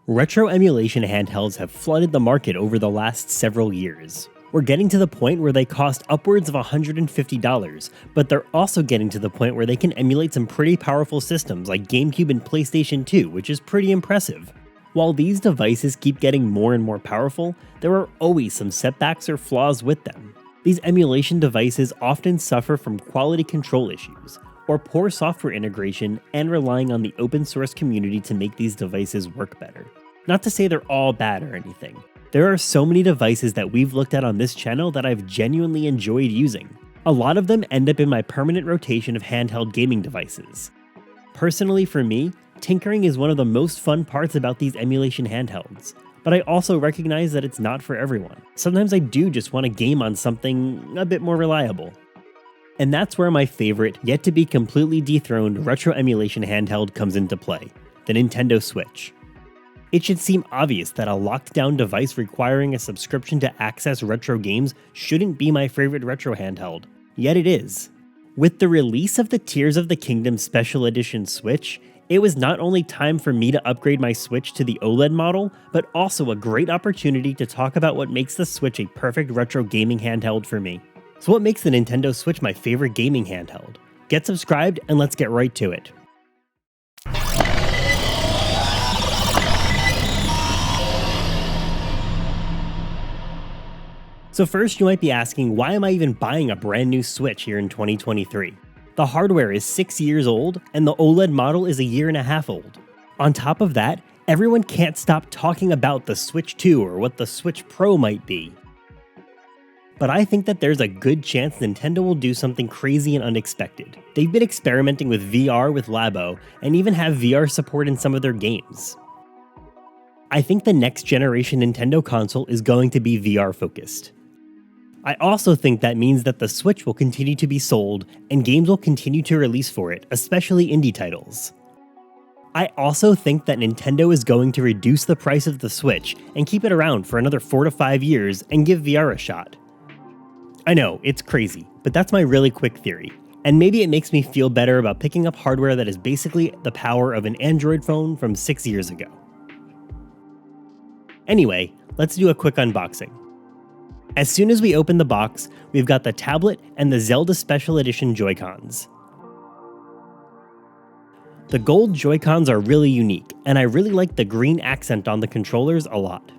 Retro emulation handhelds have flooded the market over the last several years. We're getting to the point where they cost upwards of $150, but they're also getting to the point where they can emulate some pretty powerful systems like GameCube and PlayStation 2, which is pretty impressive. While these devices keep getting more and more powerful, there are always some setbacks or flaws with them. These emulation devices often suffer from quality control issues, or poor software integration and relying on the open source community to make these devices work better. Not to say they're all bad or anything. There are so many devices that we've looked at on this channel that I've genuinely enjoyed using. A lot of them end up in my permanent rotation of handheld gaming devices. Personally for me, tinkering is one of the most fun parts about these emulation handhelds, but I also recognize that it's not for everyone. Sometimes I do just want to game on something a bit more reliable. And that's where my favorite, yet to be completely dethroned retro emulation handheld comes into play, the Nintendo Switch. It should seem obvious that a locked down device requiring a subscription to access retro games shouldn't be my favorite retro handheld, yet it is. With the release of the Tears of the Kingdom Special Edition Switch, it was not only time for me to upgrade my Switch to the OLED model, but also a great opportunity to talk about what makes the Switch a perfect retro gaming handheld for me. So what makes the Nintendo Switch my favorite gaming handheld? Get subscribed and let's get right to it. So first you might be asking, why am I even buying a brand new Switch here in 2023? The hardware is 6 years old and the OLED model is a year and a half old. On top of that, everyone can't stop talking about the Switch 2 or what the Switch Pro might be. But I think that there's a good chance Nintendo will do something crazy and unexpected. They've been experimenting with VR with Labo, and even have VR support in some of their games. I think the next generation Nintendo console is going to be VR focused. I also think that means that the Switch will continue to be sold, and games will continue to release for it, especially indie titles. I also think that Nintendo is going to reduce the price of the Switch and keep it around for another 4 to 5 years and give VR a shot. I know, it's crazy, but that's my really quick theory, and maybe it makes me feel better about picking up hardware that is basically the power of an Android phone from 6 years ago. Anyway, let's do a quick unboxing. As soon as we open the box, we've got the tablet and the Zelda Special Edition Joy-Cons. The gold Joy-Cons are really unique, and I really like the green accent on the controllers a lot.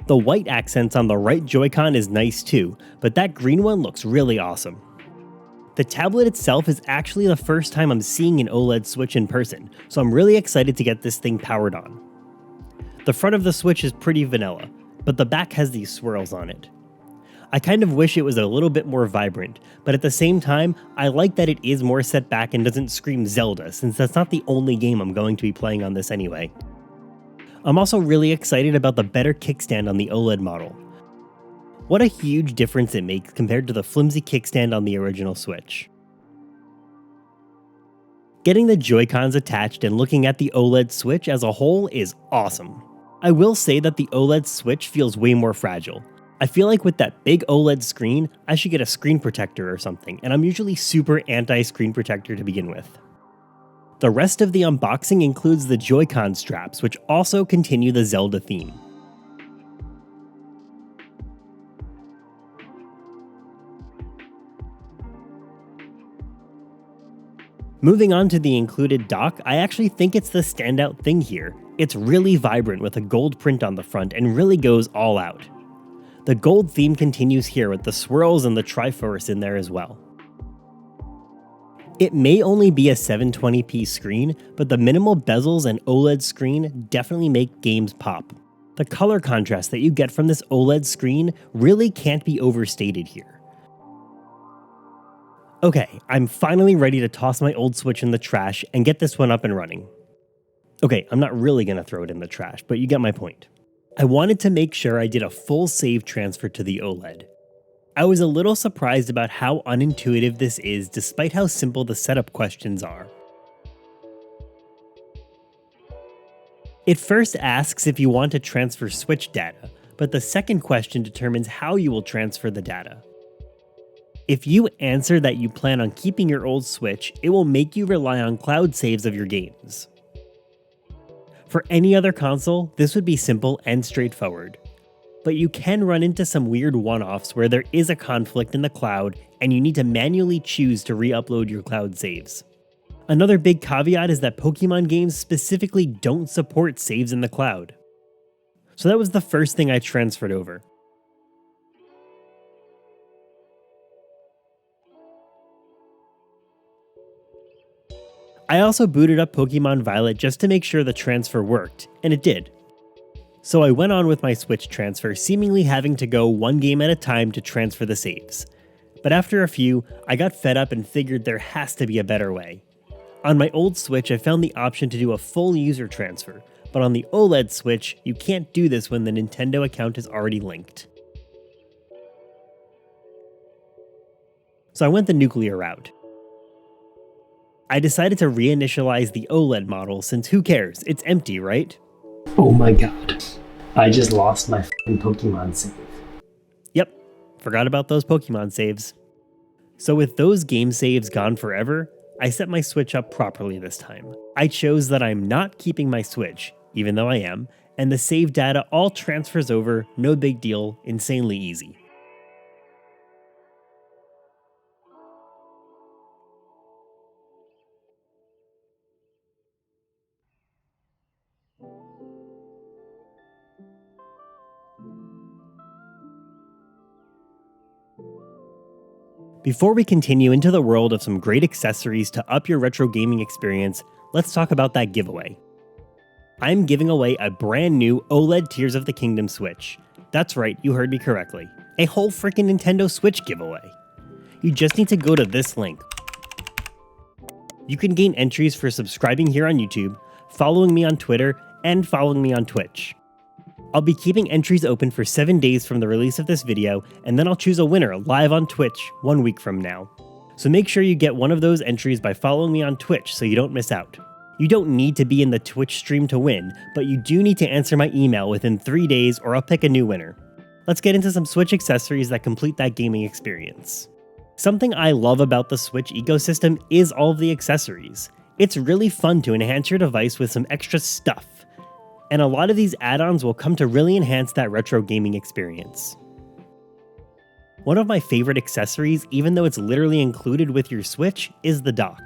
The white accents on the right Joy-Con is nice too, but that green one looks really awesome. The tablet itself is actually the first time I'm seeing an OLED Switch in person, so I'm really excited to get this thing powered on. The front of the Switch is pretty vanilla, but the back has these swirls on it. I kind of wish it was a little bit more vibrant, but at the same time, I like that it is more set back and doesn't scream Zelda, since that's not the only game I'm going to be playing on this anyway. I'm also really excited about the better kickstand on the OLED model. What a huge difference it makes compared to the flimsy kickstand on the original Switch. Getting the Joy-Cons attached and looking at the OLED Switch as a whole is awesome. I will say that the OLED Switch feels way more fragile. I feel like with that big OLED screen, I should get a screen protector or something, and I'm usually super anti-screen protector to begin with. The rest of the unboxing includes the Joy-Con straps, which also continue the Zelda theme. Moving on to the included dock, I actually think it's the standout thing here. It's really vibrant with a gold print on the front and really goes all out. The gold theme continues here with the swirls and the Triforce in there as well. It may only be a 720p screen, but the minimal bezels and OLED screen definitely make games pop. The color contrast that you get from this OLED screen really can't be overstated here. Okay, I'm finally ready to toss my old Switch in the trash and get this one up and running. Okay, I'm not really going to throw it in the trash, but you get my point. I wanted to make sure I did a full save transfer to the OLED. I was a little surprised about how unintuitive this is despite how simple the setup questions are. It first asks if you want to transfer Switch data, but the second question determines how you will transfer the data. If you answer that you plan on keeping your old Switch, it will make you rely on cloud saves of your games. For any other console, this would be simple and straightforward. But you can run into some weird one-offs where there is a conflict in the cloud and you need to manually choose to re-upload your cloud saves. Another big caveat is that Pokemon games specifically don't support saves in the cloud. So that was the first thing I transferred over. I also booted up Pokemon Violet just to make sure the transfer worked, and it did. So I went on with my Switch transfer, seemingly having to go one game at a time to transfer the saves. But after a few, I got fed up and figured there has to be a better way. On my old Switch, I found the option to do a full user transfer, but on the OLED Switch, you can't do this when the Nintendo account is already linked. So I went the nuclear route. I decided to reinitialize the OLED model since who cares, it's empty, right? Oh my god. I just lost my f***ing Pokemon save. Yep, forgot about those Pokemon saves. So with those game saves gone forever, I set my Switch up properly this time. I chose that I'm not keeping my Switch, even though I am, and the save data all transfers over, no big deal, insanely easy. Before we continue into the world of some great accessories to up your retro gaming experience, let's talk about that giveaway. I'm giving away a brand new OLED Tears of the Kingdom Switch. That's right, you heard me correctly. A whole freaking Nintendo Switch giveaway. You just need to go to this link. You can gain entries for subscribing here on YouTube, following me on Twitter, and following me on Twitch. I'll be keeping entries open for 7 days from the release of this video, and then I'll choose a winner live on Twitch 1 week from now. So make sure you get one of those entries by following me on Twitch so you don't miss out. You don't need to be in the Twitch stream to win, but you do need to answer my email within 3 days or I'll pick a new winner. Let's get into some Switch accessories that complete that gaming experience. Something I love about the Switch ecosystem is all of the accessories. It's really fun to enhance your device with some extra stuff. And a lot of these add-ons will come to really enhance that retro gaming experience. One of my favorite accessories, even though it's literally included with your Switch, is the dock.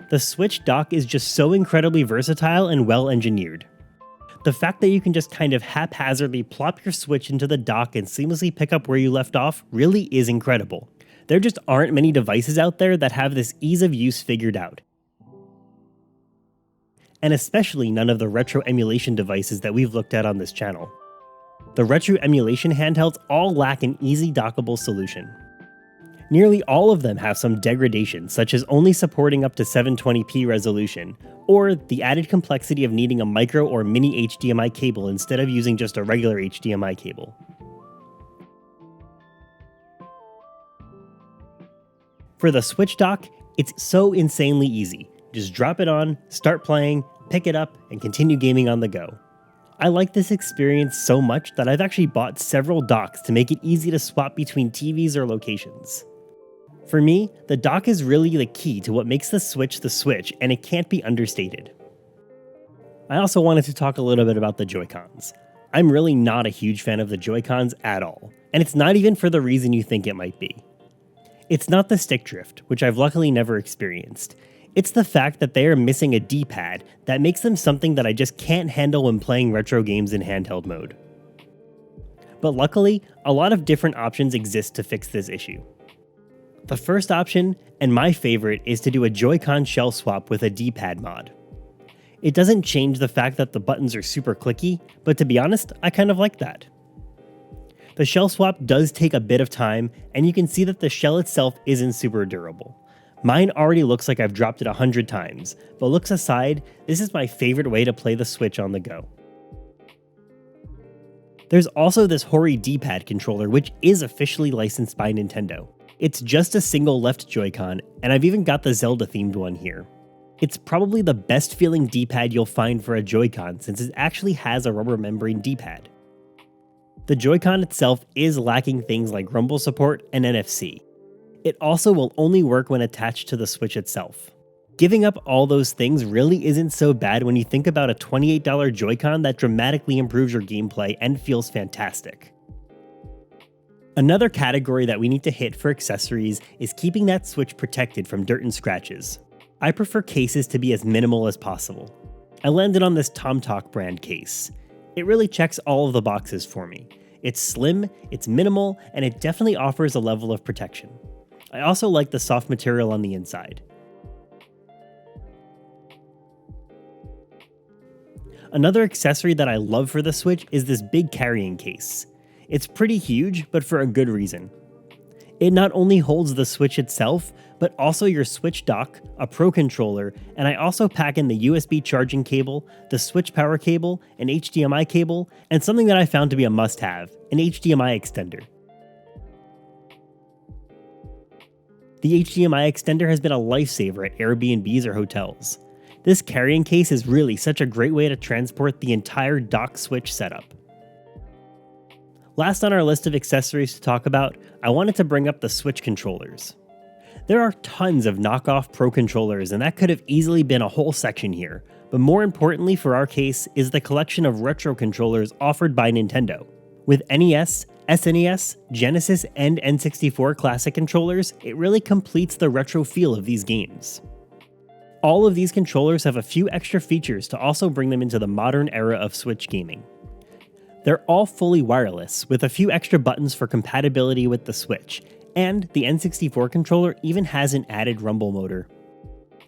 The Switch dock is just so incredibly versatile and well engineered. The fact that you can just kind of haphazardly plop your Switch into the dock and seamlessly pick up where you left off really is incredible. There just aren't many devices out there that have this ease of use figured out. And especially none of the retro emulation devices that we've looked at on this channel. The retro emulation handhelds all lack an easy dockable solution. Nearly all of them have some degradation, such as only supporting up to 720p resolution, or the added complexity of needing a micro or mini HDMI cable instead of using just a regular HDMI cable. For the Switch dock, it's so insanely easy. Just drop it on, start playing, pick it up, and continue gaming on the go. I like this experience so much that I've actually bought several docks to make it easy to swap between TVs or locations. For me, the dock is really the key to what makes the Switch, and it can't be understated. I also wanted to talk a little bit about the Joy-Cons. I'm really not a huge fan of the Joy-Cons at all, and it's not even for the reason you think it might be. It's not the stick drift, which I've luckily never experienced. It's the fact that they are missing a D-pad that makes them something that I just can't handle when playing retro games in handheld mode. But luckily, a lot of different options exist to fix this issue. The first option, and my favorite, is to do a Joy-Con shell swap with a D-pad mod. It doesn't change the fact that the buttons are super clicky, but to be honest, I kind of like that. The shell swap does take a bit of time, and you can see that the shell itself isn't super durable. Mine already looks like I've dropped it 100 times, but looks aside, this is my favorite way to play the Switch on the go. There's also this Hori D-pad controller, which is officially licensed by Nintendo. It's just a single left Joy-Con, and I've even got the Zelda-themed one here. It's probably the best feeling D-pad you'll find for a Joy-Con since it actually has a rubber membrane D-pad. The Joy-Con itself is lacking things like rumble support and NFC. It also will only work when attached to the Switch itself. Giving up all those things really isn't so bad when you think about a $28 Joy-Con that dramatically improves your gameplay and feels fantastic. Another category that we need to hit for accessories is keeping that Switch protected from dirt and scratches. I prefer cases to be as minimal as possible. I landed on this TomTalk brand case. It really checks all of the boxes for me. It's slim, it's minimal, and it definitely offers a level of protection. I also like the soft material on the inside. Another accessory that I love for the Switch is this big carrying case. It's pretty huge, but for a good reason. It not only holds the Switch itself, but also your Switch dock, a Pro controller, and I also pack in the USB charging cable, the Switch power cable, an HDMI cable, and something that I found to be a must-have, an HDMI extender. The HDMI extender has been a lifesaver at Airbnbs or hotels. This carrying case is really such a great way to transport the entire dock Switch setup. Last on our list of accessories to talk about, I wanted to bring up the Switch controllers. There are tons of knockoff Pro controllers, and that could have easily been a whole section here, but more importantly for our case is the collection of retro controllers offered by Nintendo. With NES, SNES, Genesis, and N64 classic controllers, it really completes the retro feel of these games. All of these controllers have a few extra features to also bring them into the modern era of Switch gaming. They're all fully wireless, with a few extra buttons for compatibility with the Switch, and the N64 controller even has an added rumble motor.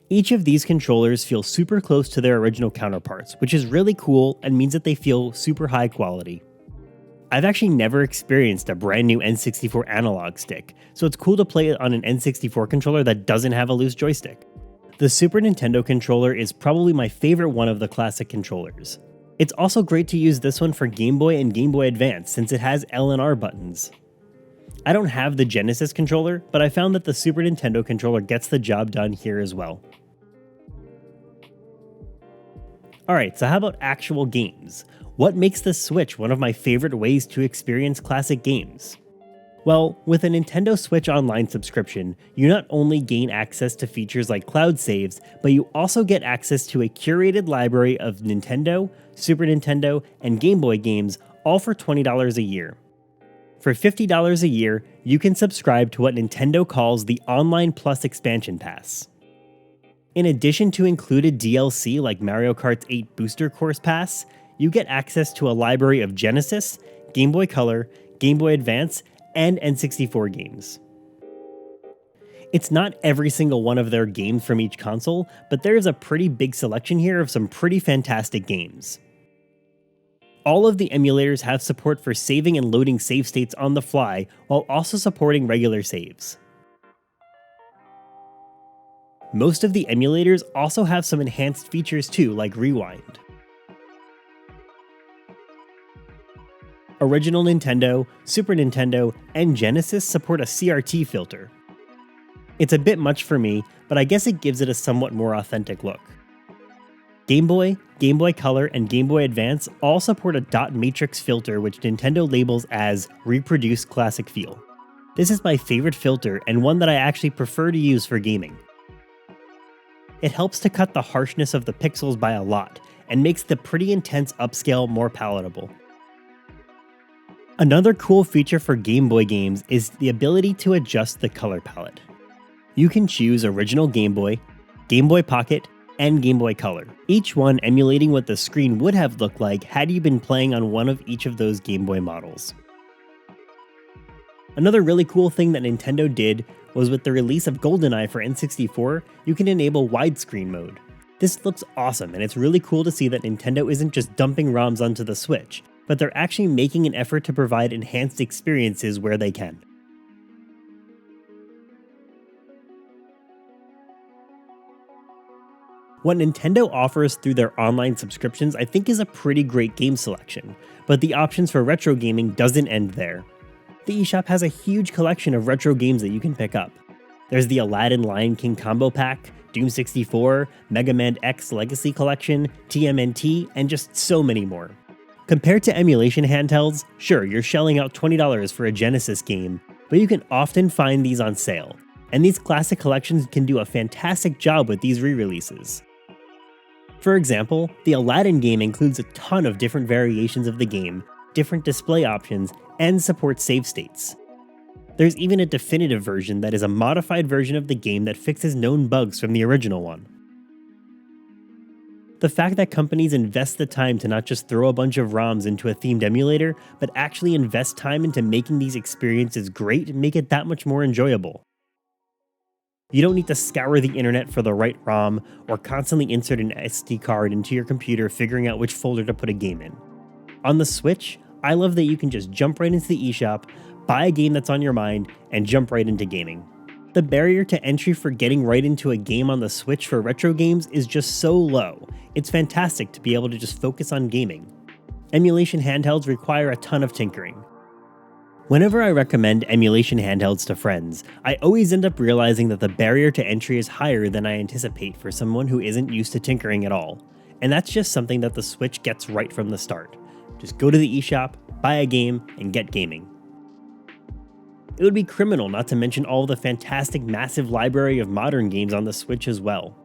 Each of these controllers feels super close to their original counterparts, which is really cool and means that they feel super high quality. I've actually never experienced a brand new N64 analog stick, so it's cool to play it on an N64 controller that doesn't have a loose joystick. The Super Nintendo controller is probably my favorite one of the classic controllers. It's also great to use this one for Game Boy and Game Boy Advance since it has L and R buttons. I don't have the Genesis controller, but I found that the Super Nintendo controller gets the job done here as well. Alright, so how about actual games? What makes the Switch one of my favorite ways to experience classic games? Well, with a Nintendo Switch Online subscription, you not only gain access to features like cloud saves, but you also get access to a curated library of Nintendo, Super Nintendo, and Game Boy games, all for $20 a year. For $50 a year, you can subscribe to what Nintendo calls the Online Plus Expansion Pass. In addition to included DLC like Mario Kart 8 Booster Course Pass, you get access to a library of Genesis, Game Boy Color, Game Boy Advance, and N64 games. It's not every single one of their games from each console, but there is a pretty big selection here of some pretty fantastic games. All of the emulators have support for saving and loading save states on the fly, while also supporting regular saves. Most of the emulators also have some enhanced features too, like Rewind. Original Nintendo, Super Nintendo, and Genesis support a CRT filter. It's a bit much for me, but I guess it gives it a somewhat more authentic look. Game Boy, Game Boy Color, and Game Boy Advance all support a dot matrix filter which Nintendo labels as Reproduce Classic Feel. This is my favorite filter and one that I actually prefer to use for gaming. It helps to cut the harshness of the pixels by a lot, and makes the pretty intense upscale more palatable. Another cool feature for Game Boy games is the ability to adjust the color palette. You can choose original Game Boy Pocket, and Game Boy Color, each one emulating what the screen would have looked like had you been playing on one of each of those Game Boy models. Another really cool thing that Nintendo did was with the release of GoldenEye for N64, you can enable widescreen mode. This looks awesome, and it's really cool to see that Nintendo isn't just dumping ROMs onto the Switch, but they're actually making an effort to provide enhanced experiences where they can. What Nintendo offers through their online subscriptions I think is a pretty great game selection, but the options for retro gaming doesn't end there. The eShop has a huge collection of retro games that you can pick up. There's the Aladdin Lion King Combo Pack, Doom 64, Mega Man X Legacy Collection, TMNT, and just so many more. Compared to emulation handhelds, sure, you're shelling out $20 for a Genesis game, but you can often find these on sale. and these classic collections can do a fantastic job with these re-releases. For example, the Aladdin game includes a ton of different variations of the game, different display options, and supports save states. There's even a definitive version that is a modified version of the game that fixes known bugs from the original one. The fact that companies invest the time to not just throw a bunch of ROMs into a themed emulator, but actually invest time into making these experiences great make it that much more enjoyable. You don't need to scour the internet for the right ROM, or constantly insert an SD card into your computer figuring out which folder to put a game in. On the Switch, I love that you can just jump right into the eShop, buy a game that's on your mind, and jump right into gaming. The barrier to entry for getting right into a game on the Switch for retro games is just so low. It's fantastic to be able to just focus on gaming. Emulation handhelds require a ton of tinkering. Whenever I recommend emulation handhelds to friends, I always end up realizing that the barrier to entry is higher than I anticipate for someone who isn't used to tinkering at all. And that's just something that the Switch gets right from the start. Just go to the eShop, buy a game, and get gaming. It would be criminal not to mention all the fantastic massive library of modern games on the Switch as well.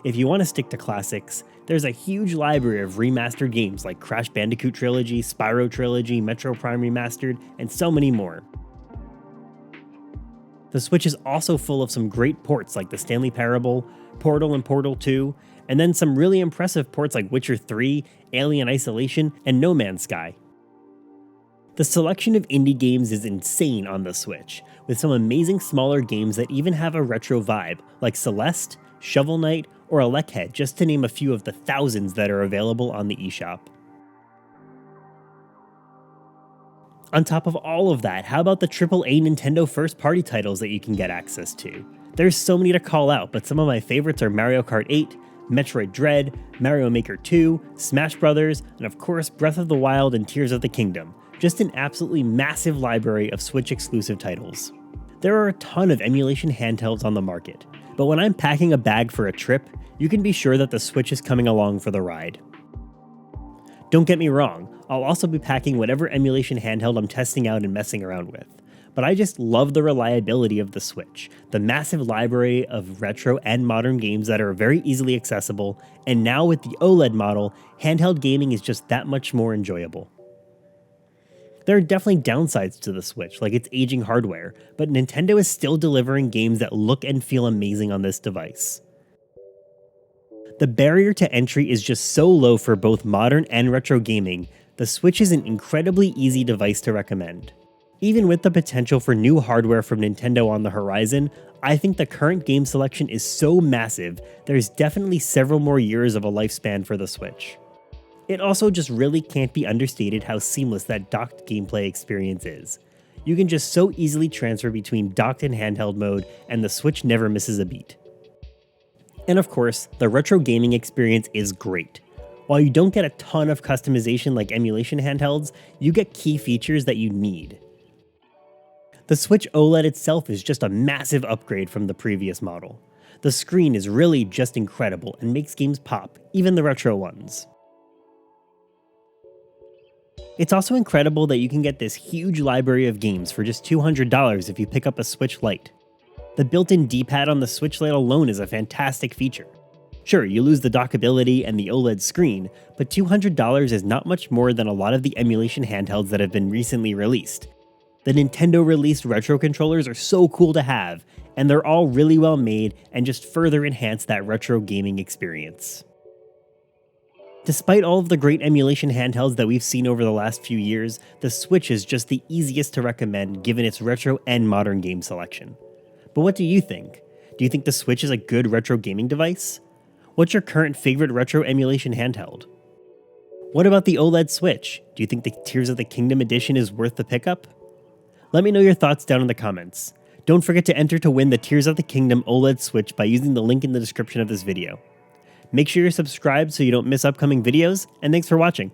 If you want to stick to classics, there's a huge library of remastered games like Crash Bandicoot Trilogy, Spyro Trilogy, Metro Prime Remastered, and so many more. The Switch is also full of some great ports like the Stanley Parable, Portal and Portal 2, and then some really impressive ports like Witcher 3, Alien Isolation, and No Man's Sky. The selection of indie games is insane on the Switch, with some amazing smaller games that even have a retro vibe, like Celeste, Shovel Knight, or Electhead, just to name a few of the thousands that are available on the eShop. On top of all of that, how about the AAA Nintendo first-party titles that you can get access to? There's so many to call out, but some of my favorites are Mario Kart 8, Metroid Dread, Mario Maker 2, Smash Bros., and of course Breath of the Wild and Tears of the Kingdom. Just an absolutely massive library of Switch-exclusive titles. There are a ton of emulation handhelds on the market, but when I'm packing a bag for a trip, you can be sure that the Switch is coming along for the ride. Don't get me wrong, I'll also be packing whatever emulation handheld I'm testing out and messing around with, but I just love the reliability of the Switch, the massive library of retro and modern games that are very easily accessible, and now with the OLED model, handheld gaming is just that much more enjoyable. There are definitely downsides to the Switch, like its aging hardware, but Nintendo is still delivering games that look and feel amazing on this device. The barrier to entry is just so low for both modern and retro gaming, the Switch is an incredibly easy device to recommend. Even with the potential for new hardware from Nintendo on the horizon, I think the current game selection is so massive, there's definitely several more years of a lifespan for the Switch. It also just really can't be understated how seamless that docked gameplay experience is. You can just so easily transfer between docked and handheld mode, and the Switch never misses a beat. And of course, the retro gaming experience is great. While you don't get a ton of customization like emulation handhelds, you get key features that you need. The Switch OLED itself is just a massive upgrade from the previous model. The screen is really just incredible and makes games pop, even the retro ones. It's also incredible that you can get this huge library of games for just $200 if you pick up a Switch Lite. The built-in D-pad on the Switch Lite alone is a fantastic feature. Sure, you lose the dockability and the OLED screen, but $200 is not much more than a lot of the emulation handhelds that have been recently released. The Nintendo-released retro controllers are so cool to have, and they're all really well made and just further enhance that retro gaming experience. Despite all of the great emulation handhelds that we've seen over the last few years, the Switch is just the easiest to recommend given its retro and modern game selection. But what do you think? Do you think the Switch is a good retro gaming device? What's your current favorite retro emulation handheld? What about the OLED Switch? Do you think the Tears of the Kingdom edition is worth the pickup? Let me know your thoughts down in the comments. Don't forget to enter to win the Tears of the Kingdom OLED Switch by using the link in the description of this video. Make sure you're subscribed so you don't miss upcoming videos, and thanks for watching.